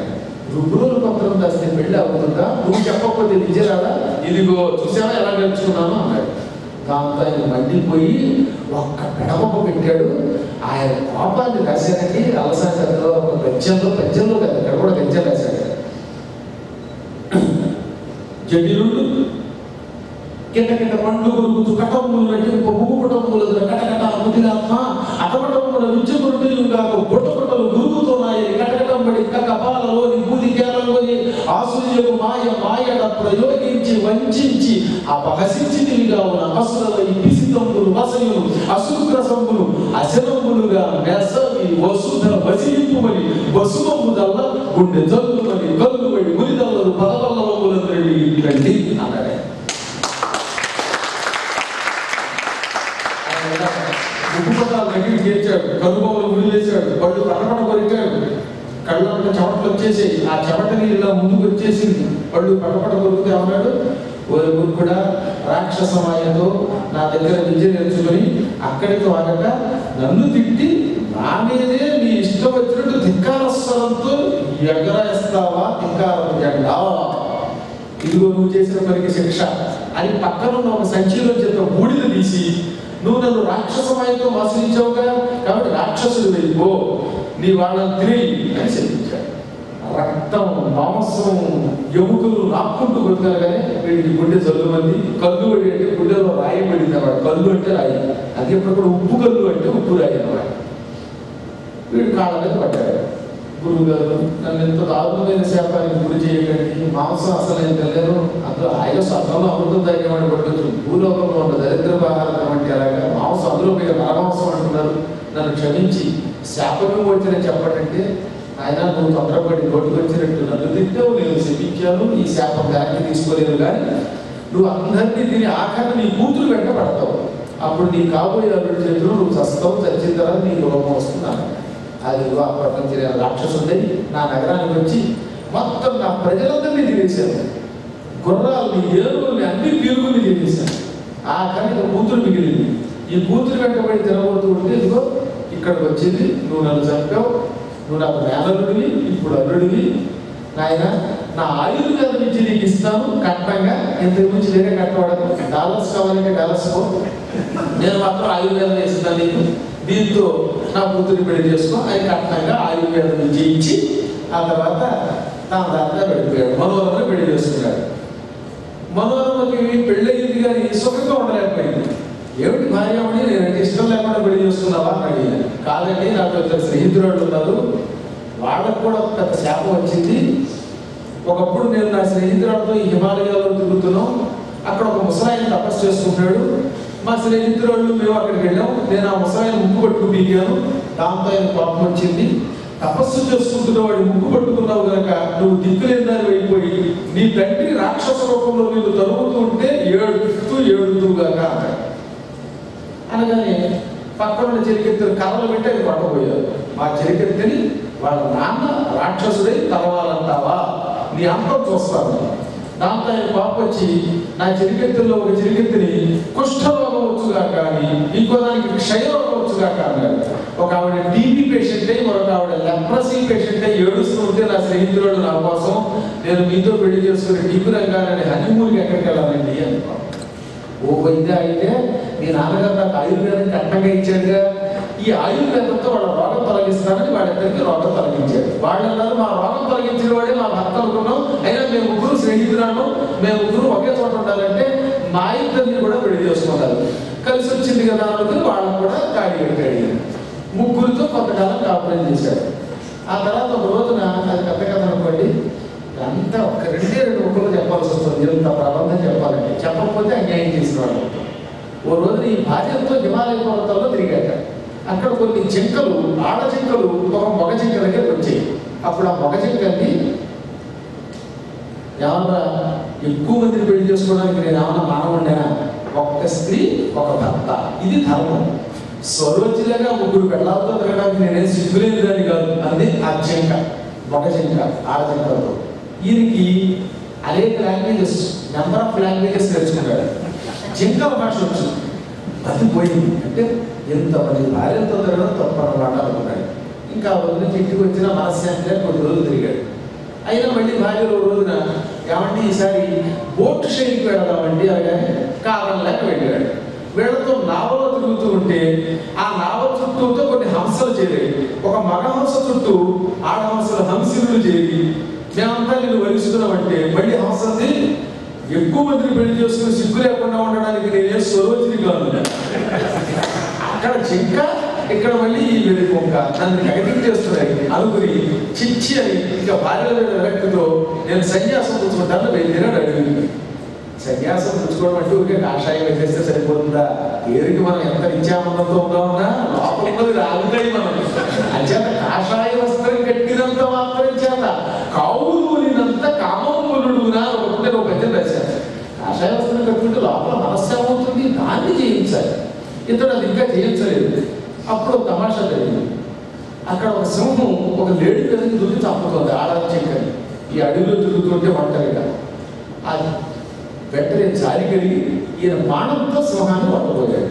Speaker 1: రుబ్బురోలు పత్రం దాస్తే పెళ్లి అవుతుందా? నువ్వు చెప్పకపోతే విజయరాదా? ఇదిగో చూసావా ఎలా నేర్చుకున్నాను అన్నాడు. దాంతో ఆయన మండిపోయి ఒక్క పెడమొక్క పెట్టాడు. ఆయన కోపాన్ని రాశానికి అలసాటలో పద్యంలో కదా ఇక్కడ కూడా గద్యం రాశాడు. జడిలుడు కింద పండ్లు గురుగు కటములు నటింపు ముగుపుటములు కటకట ముదిరాత్మ అటపటముల విద్యులుగా బుట్టబుట్టలు గురుగుతున్నాయి. కటకటంబడి కపాలలోని బూదికేలలోని ఆసూర్యకు మాయడ ప్రయోగించి వంచి అపహసించిగా ఉన్న అసుల ఈ పిసితంబులు వసయులు అసుగ్రసంబులు అశనములుగా మెసవి వసుధ వసిలింపుమని వసుమముదల్ల గుండె జల్లుమని కల్లుబడి మురిదల్లలు పదవల్లములందరి ఇట్లాంటి అన్నాడే. ముక్కుపటాలు దగ్గరికి చేర్చాడు, కనుబొమ్మలు గుడి వేశాడు, పళ్ళు పటపట కొరికాడు, కళ్ళంట చెమటలు వచ్చేసాయి. ఆ చెమటని ఇలా ముందుకు వచ్చేసింది, పళ్ళు పటపట కొరికితే అన్నాడు, ఓరి కూడా రాక్షస మాయతో నా దగ్గర విద్య నేర్చుకొని అక్కడికి వాడక నన్ను తిట్టి నా మీదే నీ ఇష్టం వచ్చినట్టు ధిక్కార స్వరంతో ఎగరేస్తావా ధిక్కార జెండా ఇదిగో నువ్వు చేసిన పనికి శిక్ష అని పక్కనున్న ఒక సంచిలో చేత బూడిద తీసి, నువ్వు నన్ను రాక్షసమాయతో మోసగించావుగా, కాబట్టి రాక్షసుడు వెళ్ళిపో, నీ వాళ్ళని తిరిగి అని చెప్పించాడు. రక్తం, మాంసం, ఎముకలు నాక్కుంటూ కొట్టారు. కానీ వీడికి గుండె చల్లుమంది. కళ్ళు అంటే గుండెలో రాయి పడింది అన్నమాట. కళ్ళు అంటే రాయి, అది ఎప్పుడు కూడా ఉప్పు కళ్ళు అంటే ఉప్పు రాయి అన్నమాట. వీడు కాళ్ళ మీద పడ్డాడు. గురువు గారు, నన్ను ఎంత దారుణమైన శాపానికి గురి చేయకండి, మాంసం అసలు నేను తెలియదు, అందులో ఆయన స్వర్గంలో అమృతం తాగేవాడు పట్టవచ్చు, భూలోకంలో ఉన్న దరిద్ర ఆహారం అంటే అలాగా మాంసం, అందులో మీరు నరమాంసం అంటున్నారు, నన్ను క్షమించి శాపమే వచ్చిన చెప్పడంటే, ఆయన నువ్వు తొందరపడి నోటికి వచ్చినట్టు నన్ను తిట్టావు, నేను శపించాను, ఈ శాపం వెనక్కి తీసుకోలేను, కానీ నువ్వు అందరినీ తిని ఆఖరి నీ కూతురు వెంట పడతావు, అప్పుడు నీ కాబోయే అల్లుడి చేతిలో నువ్వు చస్తావు, చచ్చిన తర్వాత నీకు రోగం వస్తున్నాను. అది అప్పటి నుంచి నేను రాక్షసుండే నా నగరానికి వచ్చి మొత్తం నా ప్రజలందరినీ తినేశాను, గుర్రాలని, ఏనుగుల్ని, అన్ని పీరుగుల్ని తినేశాను. ఆఖరికి కూతురు మిగిలింది. ఈ కూతురు వెంటబడి తినబోతూ ఉంటే ఇదిగో ఇక్కడికి వచ్చింది, నువ్వు నన్ను చంపావు, నువ్వు నాకు మేనల్లుడివి, ఇప్పుడు అల్లుడివి, నాయన నా ఆయుర్వేదం ఇచ్చి నీకు ఇస్తాను కట్నంగా, ఇంతకు మించి వేరే కట్టవాడకు, డాలర్స్ కావాలంటే డాలర్స్ పో, నేను మాత్రం ఆయుర్వేదం ఇస్తాను నీకు, దీంతో నా కూతురిని పెళ్లి చేసుకో అని కట్నంగా ఆయుర్వేదం ఇచ్చి ఆ తర్వాత తాను దాంట్లో వెళ్ళిపోయాడు. మనోరమని పెళ్లి చేసుకున్నాడు. మనోరమకి పెళ్ళయింది కానీ సుఖంగా ఉండలేకపోయింది. ఏమిటి భార్యమని, నేను ఇష్టం లేకుండా పెళ్లి చేసుకున్నావా అని అడిగాను. కాదండి, నాకు ఇద్దరు స్నేహితురాళ్ళు ఉన్నారు, వాళ్ళకు కూడా పెద్ద శాపం వచ్చింది. ఒకప్పుడు నేను నా స్నేహితురాలతో ఈ హిమాలయాల్లో తిరుగుతున్నాం, అక్కడ ఒక ముసలాయన తపస్సు చేసుకుంటాడు, మా స్నేహితురాళ్ళు మేము అక్కడికి వెళ్ళాం, నేను ఆ ముసలాయన ముక్కు పట్టుకు పీకాను, దాంతో ఆయన కోపం వచ్చింది. తపస్సు చేసుకుంటున్న వాడు ముక్కు పట్టుకున్నావు కనుక నువ్వు దిక్కులేని దాన్ని వెళ్ళిపోయి నీ తండ్రి రాక్షస రూపంలో నీకు తరుగుతూ ఉంటే ఏడుతూగాక అన్నాడు. అనగానే పక్కన చెరికెత్తులు కర్రలు పెట్టి అది పట్టబోయారు. మా చెరికెత్తిని వాళ్ళ నాన్న రాక్షసుడై తలవాలంటావా, నీ అంతం చూస్తాను. దాంతో ఆయన పాప వచ్చి నా చెరికెత్తుల్లో ఒక చెరికెత్తిని కుష్ఠరోగం వచ్చుగా కానీ ఇంకో దానికి క్షయరోగం వచ్చుగా అన్నాడు. ఒక ఆవిడ టీబీ పేషెంట్ అయి, మరొక ఆవిడ లెప్రసీ పేషెంట్ అయి ఏడుస్తూ ఉంటే నా స్నేహితుడు నా కోసం నేను మీతో పెళ్లి చేసుకుని టీబీ రంగాన్ని హనీమూన్కి ఎక్కడికి వెళ్ళాలండి అనుకో. ఓ వైద్య అయితే మీ నాన్నగారు నాకు ఆయుర్వేదం కట్టంగా ఇచ్చాడుగా, ఈ ఆయుర్వేదంతో వాళ్ళ రోగం తొలగిస్తానని వాళ్ళిద్దరికి రోగం తొలగించాడు. వాళ్ళన్నారు మా రోగం తొలగించిన వాడే మా భర్త అనుకున్నాం, అయినా మేము ముగ్గురు స్నేహితురాను, మేము ముగ్గురు ఒకే చోట ఉండాలంటే మా ఇద్దరిని కూడా పెళ్లి చేసుకుంటారు, కలిసి వచ్చింది కదా అనుకుని వాళ్ళని కూడా తాడి పెట్టాడు. ముగ్గురితో కొంతకాలం కాపురం చేశాడు. ఆ తర్వాత ఒక రోజున, అది పెద్ద కథ అనుకోండి, అంతా ఒక రెండు ముక్కలు చెప్పాల్సి వస్తుంది, ఇంత ప్రబంధం చెప్పాలంటే, చెప్పకపోతే అన్యాయం చేసిన వాళ్ళు. ఓ రోజు ఈ భార్యతో హిమాలయ పర్వతాల్లో తిరిగాక అక్కడ కొన్ని జింకలు, ఆడ జింకలు ఒక మగ జింక దగ్గరికి వచ్చాయి. అప్పుడు ఆ మగ జింకల్ని ఏమన్నా ఎక్కువ మందిని పెళ్లి చేసుకోవడానికి నేను ఏమన్నా మానవుండేనా, ఒక్క స్త్రీ ఒక భర్త, ఇది ధర్మం, స్వరోచితంగా ముగ్గురు పెళ్ళాలతో తిరగడానికి నేనేం సిగ్గులేని దాన్ని కాదు అంది ఆ జింక, మగ జింక ఆడ జింకలతో. ఈయనకి అనేక లాంగ్వేజెస్, నెంబర్ ఆఫ్ లాంగ్వేజెస్ నేర్చుకున్నాడు, జింకల భాష వచ్చు. అది పోయింది అంటే ఎంతమంది భార్యతో తిరగడం తప్పనమాట అనుకున్నాడు. ఇంకా రోజు నుంచి ఇంటికి వచ్చిన మనశ్శాంతిగా కొన్ని రోజులు తిరిగాడు. అయినా మళ్ళీ భార్య రోజున ఏమంటే ఈసారి బోట్ షైన్కి వెళదామండి అలాగే కారణం లేక వెళ్ళాడు. వీళ్ళతో నావలో తిరుగుతూ ఉంటే ఆ నావ చుట్టూతో కొన్ని హంసలు చేరాయి. ఒక మగ హంస చుట్టూ ఆడహంసలు హంసిరులు చేరి మేమంతా నేను వరిస్తున్నామంటే మళ్ళీ హంసల్ని ఎక్కువ మందిని పెళ్లి చేసుకుని సిగ్గు లేకుండా ఉండడానికి నేనే స్వరోచిని కాదు. అక్కడ జింక, ఇక్కడ మళ్ళీ ఈ వెలి కొంక నన్ను నెగటివ్ చేస్తున్నాయి అనుకుని చిచ్చి అని ఇంకా భార్యల మీద విరక్తితో నేను సన్యాసం పుచ్చుకుంటాను వెళ్ళినాడు అడిగి. సన్యాసం పుచ్చుకోవడం అంటే ఊరికే కాషాయం వేసేస్తే సరిపోతుందా? పేరుకి మనం ఎంత నిత్యానందంతో ఉన్నామన్నా లోపల ఉన్నది రాగుతాయి మనం. అంచేత కాషాయ వస్త్రం కట్టినంత మాత్రం చేత కావులునంత కామములుడునా ఒకటే ఒక పెద్ద రాశారు. కాషాయ వస్త్రం కట్టుకుంటే లోపల మనస్సు ఏమవుతుంది, దాన్ని చేయించాలి. ఇతడు అది ఇంకా చేయించలేదు. అప్పుడు ఒక తమాషా జరిగింది. అక్కడ ఒక సింహం ఒక లేడీ మీదకి దుక్కి చంపుతుంది ఆడాలి చెక్కని. ఈ అడవిలో తిరుగుతుంటే ఒంటరిగా అది వెంటనే జారి కలిగి ఈయన బాణంతో సింహాన్ని పట్టబోయాడు.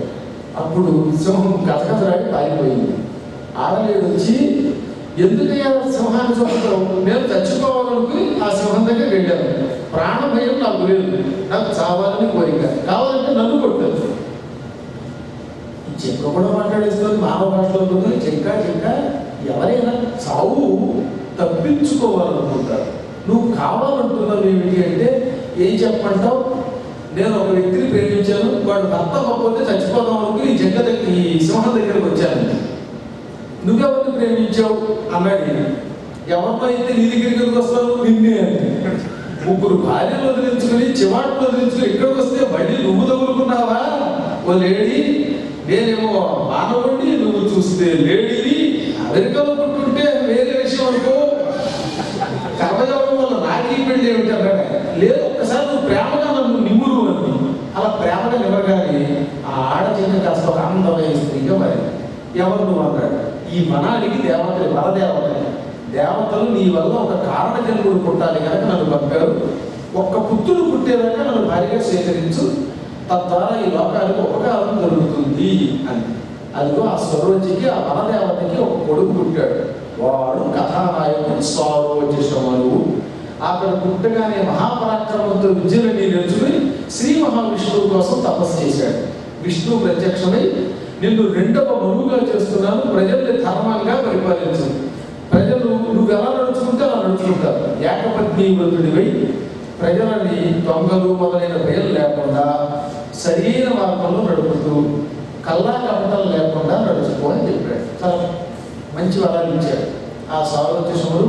Speaker 1: అప్పుడు సింహం కథకథలాడి పారిపోయింది. ఆడలేడు వచ్చి ఎందుకయ్యా సింహాన్ని చంపుతావు, నేను చచ్చిపోవాలనుకుని ఆ సింహం దగ్గర వెళ్ళాను. ప్రాణ భయం నాకు లేదు, నాకు చావాలని కోరిక, కావాలంటే నన్ను కొట్టారు. ఈ చెక్క కూడా మాట్లాడేస్తుంది మానవ భాషలో ఉంటుంది. చెక్క ఎవరైనా చావు తప్పించుకోవాలనుకుంటారు. నువ్వు కావాలంటున్నావు ఏమిటి అంటే ఏం చెప్పమంటావు? నేను ఒక వ్యక్తిని ప్రేమించాను, వాడు భర్త అవ్వకపోతే చచ్చిపోదాం అనుకుని ఈ జగ్గ దగ్గర ఈ సింహం దగ్గరకు వచ్చాను. నువ్వెవరిని ప్రేమించావు అన్నాడు. ఎవరితో అయితే నీ దగ్గరికి వస్తావు? నిన్నే అంటే. ముగ్గురు భార్యలు వదిలించుకుని చివాట్లు వదిలించుకుని ఇక్కడికి వస్తే మళ్ళీ నువ్వు తగులుకున్నావా? ఓ లేడీ, నేనేమో మానవుడిని, నువ్వు చూస్తే లేడీని. అమెరికాలో పుట్టుంటే వేరే విషయం అనుకో. కర్మయోగం వల్ల నాకీ పెళ్ళి ఏమిటి అన్నాడు. లేదు, ఒక్కసారి నువ్వు ప్రేమగా నన్ను నిమ్మురు అని. అలా ప్రేమగా నిమ్మగాని ఆ ఆడచిన్న కాస్త ఒక అందమైన స్త్రీగా మరి. ఎవరు నువ్వు అన్నాడు. ఈ వనానికి దేవతలు, వరదేవతలు, దేవతలు నీ వల్ల ఒక కారణ జన్ముడు పుట్టాలి కనుక నన్ను పంపారు. ఒక్క పుత్రుడు పుట్టేదాకా నన్ను భారీగా సేకరించు, తద్వారా ఈ లోకానికి ఉపకారం జరుగుతుంది అని. అదిగో ఆ స్వరోజికి, ఆ వనదేవతకి ఒక కొడుకు పుట్టాడు. వాడు కథానాయకుడు సారోజమనువు. అక్కడ పుట్టగానే మహాపరాక్రమంతో విద్యలని నేర్చుకుని శ్రీ మహావిష్ణువు కోసం తపస్సు చేశాడు. విష్ణువు ప్రత్యక్షమై నిన్ను రెండవ మనువుగా చేస్తున్నాను, ప్రజల్ని ధర్మంగా పరిపాలించు. ప్రజలు నువ్వు ఎలా నడుచుకుంటే అలా నడుచుకుంటారు. ఏకపత్ని వృద్ధుడివై ప్రజలని దొంగలు మొదలైన భయం లేకుండా సరైన మార్గంలో నడుపుతూ కల్లా కపటం లేకుండా నడుచుకో అని చెప్పాడు. చాలా మంచి వరాలు ఇచ్చాడు. ఆ సారోజముడు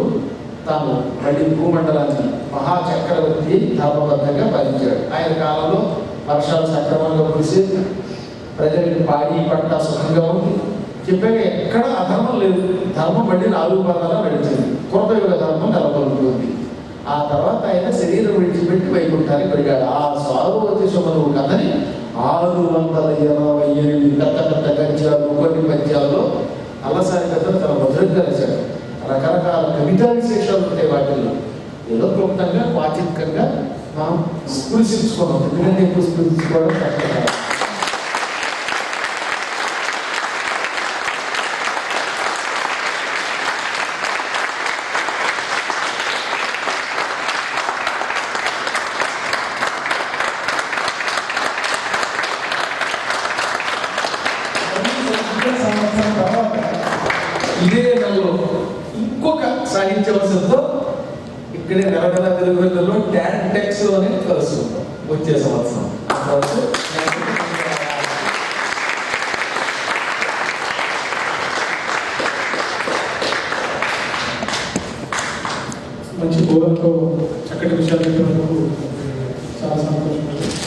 Speaker 1: తాను మళ్ళీ భూమండలాన్ని మహాచక్రవర్తి ధర్మబద్ధంగా పాలించాడు. ఆయన కాలంలో వర్షాలు సక్రమంగా కురిసి ప్రజలకి పాడి పంట సుఖంగా ఉంది. చెప్పాక ఎక్కడ అధర్మం లేదు. ధర్మం మళ్ళీ 4 పదాలు నడిచింది. కృతయుగ ధర్మం నెలకొల్పుతుంది. ఆ తర్వాత ఆయన శరీరం విడిచిపెట్టి వైకుంఠానికి వెళ్ళాడు. ఆ సారోజముడు కథని 628 పెద్ద పెద్ద గద్యాలు, కొన్ని పద్యాల్లో అల్లసారి కథ తన భద్రంగా రాశాడు. రకరకాల కవితా విశేషాలు ఉంటాయి వాటిల్లో. ఏదో క్లుప్తంగా వాచికంగా మనం స్పృశించుకున్నాం. ఎందుకంటే ఎక్కువ స్పృశించుకోవడం కష్టం. ఇదే నెలలో ఇంకొక సాహిత్య వసతితో ఇక్కడే నెల తెలుగు వెళ్ళలో ట్యాక్స్ అనేది కలుసుకుంటాం వచ్చే సంవత్సరం.
Speaker 2: మంచి బోధనతో చక్కటి విషయాలు చెప్పినందుకు చాలా సంతోషం.